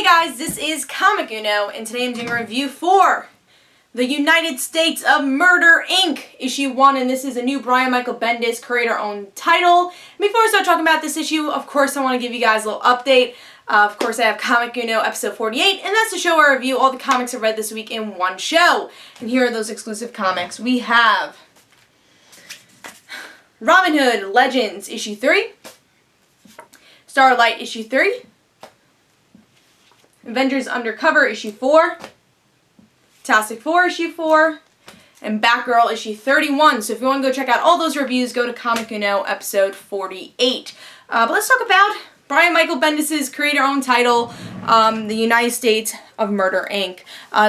guys, this is Comic Uno, and today I'm doing a review for The United States of Murder, Inc. Issue 1, and this is a new Brian Michael Bendis creator-owned title. Before I start talking about this issue, of course I want to give you guys a little update. Of course I have Comic Uno episode 48, and that's the show where I review all the comics I read this week in one show. And here are those exclusive comics. We have Robin Hood Legends issue 3, Starlight issue 3, Avengers Undercover issue 4, Fantastic Four issue 4, and Batgirl issue 31. So if you want to go check out all those reviews, go to Comic Uno episode 48. But let's talk about Brian Michael Bendis' creator-owned title, The United States of Murder, Inc.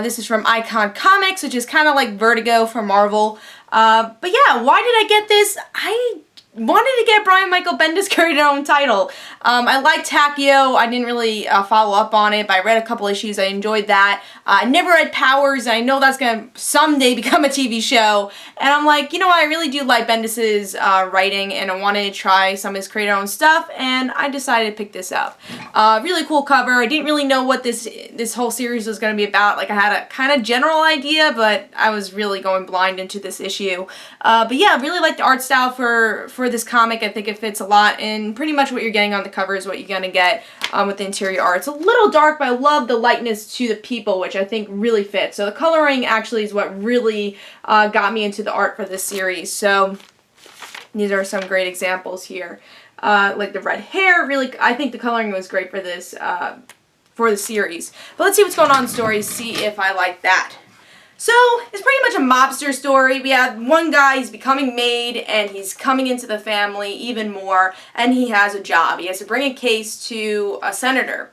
This is from Icon Comics, which is kind of like Vertigo from Marvel. But yeah, why did I get this? I wanted to get Brian Michael Bendis' creator-owned title. I liked Takio. I didn't really follow up on it, but I read a couple issues. I enjoyed that. I never read Powers. I know that's going to someday become a TV show. And I'm like, you know what? I really do like Bendis' writing, and I wanted to try some of his creator-owned stuff, and I decided to pick this up. Really cool cover. I didn't really know what this whole series was going to be about. Like, I had a kind of general idea, but I was really going blind into this issue. But yeah, I really like the art style for this comic. I think it fits a lot, and pretty much what you're getting on the cover is what you're going to get with the interior art. It's a little dark, but I love the lightness to the people, which I think really fits. So the coloring actually is what really got me into the art for this series. So these are some great examples here. Like the red hair, really, I think the coloring was great for this, for the series. But let's see what's going on in the story, see if I like that. So, it's pretty much a mobster story. We have one guy, he's becoming made, and he's coming into the family even more, and he has a job. He has to bring a case to a senator.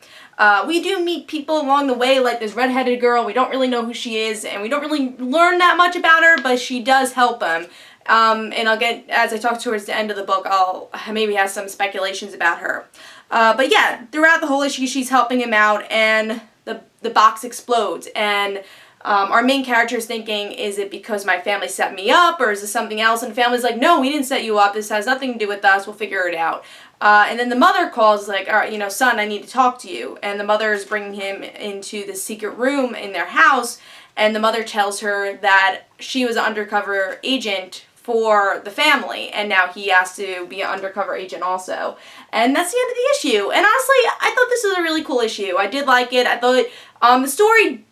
We do meet people along the way, like this redheaded girl. We don't really know who she is, and we don't really learn that much about her, but she does help him. And I'll get, as I talk towards the end of the book, I'll maybe have some speculations about her. But yeah, throughout the whole issue, she's helping him out, and the box explodes, and our main character is thinking, is it because my family set me up, or is this something else? And the family's like, no, we didn't set you up. This has nothing to do with us. We'll figure it out. And then the mother calls, like, all right, you know, son, I need to talk to you. And the mother is bringing him into the secret room in their house, and the mother tells her that she was an undercover agent for the family, and now he has to be an undercover agent also. And that's the end of the issue. And honestly, I thought this was a really cool issue. I did like it. I thought the story,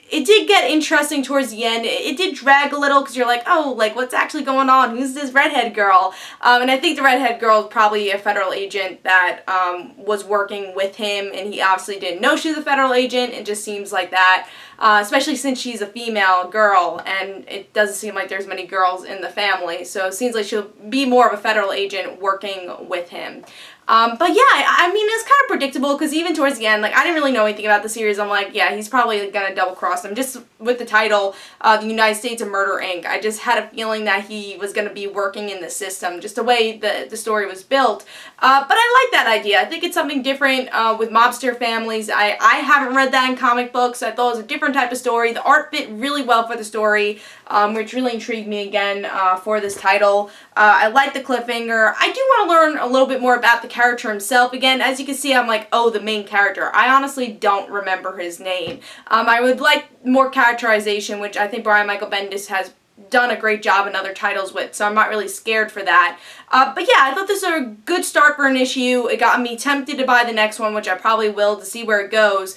it did get interesting towards the end. It did drag a little because you're like, oh, like, what's actually going on? Who's this redhead girl? And I think the redhead girl is probably a federal agent that was working with him, and he obviously didn't know she was a federal agent. It just seems like that, especially since she's a female girl, and it doesn't seem like there's many girls in the family. So it seems like she'll be more of a federal agent working with him. But yeah, I mean, it's kind of predictable because even towards the end, like, I didn't really know anything about the series. I'm like, yeah, he's probably gonna double-cross him. Just with the title, The United States of Murder, Inc., I just had a feeling that he was gonna be working in the system, just the way the story was built. But I like that idea. I think it's something different with mobster families. I haven't read that in comic books. I thought it was a different type of story. The art fit really well for the story, which really intrigued me again for this title. I like the cliffhanger. I do want to learn a little bit more about the character himself. Again, as you can see, I'm like, oh, the main character. I honestly don't remember his name. I would like more characterization, which I think Brian Michael Bendis has done a great job in other titles with, so I'm not really scared for that. But yeah, I thought this was a good start for an issue. It got me tempted to buy the next one, which I probably will, to see where it goes.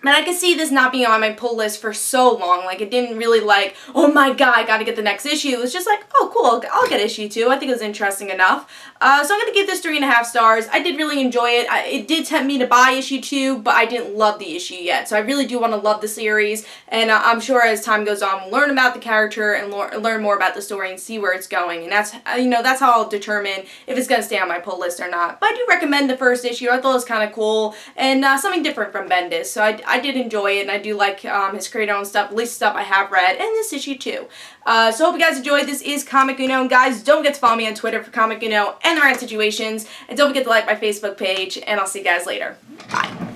And I could see this not being on my pull list for so long. Like, it didn't really like, oh my god, I gotta get the next issue. It was just like, oh cool, I'll get issue 2. I think it was interesting enough. So I'm gonna give this 3.5 stars. I did really enjoy it. It did tempt me to buy issue 2, but I didn't love the issue yet. So I really do want to love the series. And I'm sure as time goes on, we'll learn about the character and learn more about the story and see where it's going. And that's, you know, that's how I'll determine if it's gonna stay on my pull list or not. But I do recommend the first issue. I thought it was kind of cool and something different from Bendis. So I did enjoy it, and I do like his creator-owned stuff, at least stuff I have read, and this issue too. So hope you guys enjoyed. This is Comic Uno, and guys, don't forget to follow me on Twitter for Comic Uno and the Rant Situations, and don't forget to like my Facebook page, and I'll see you guys later. Bye.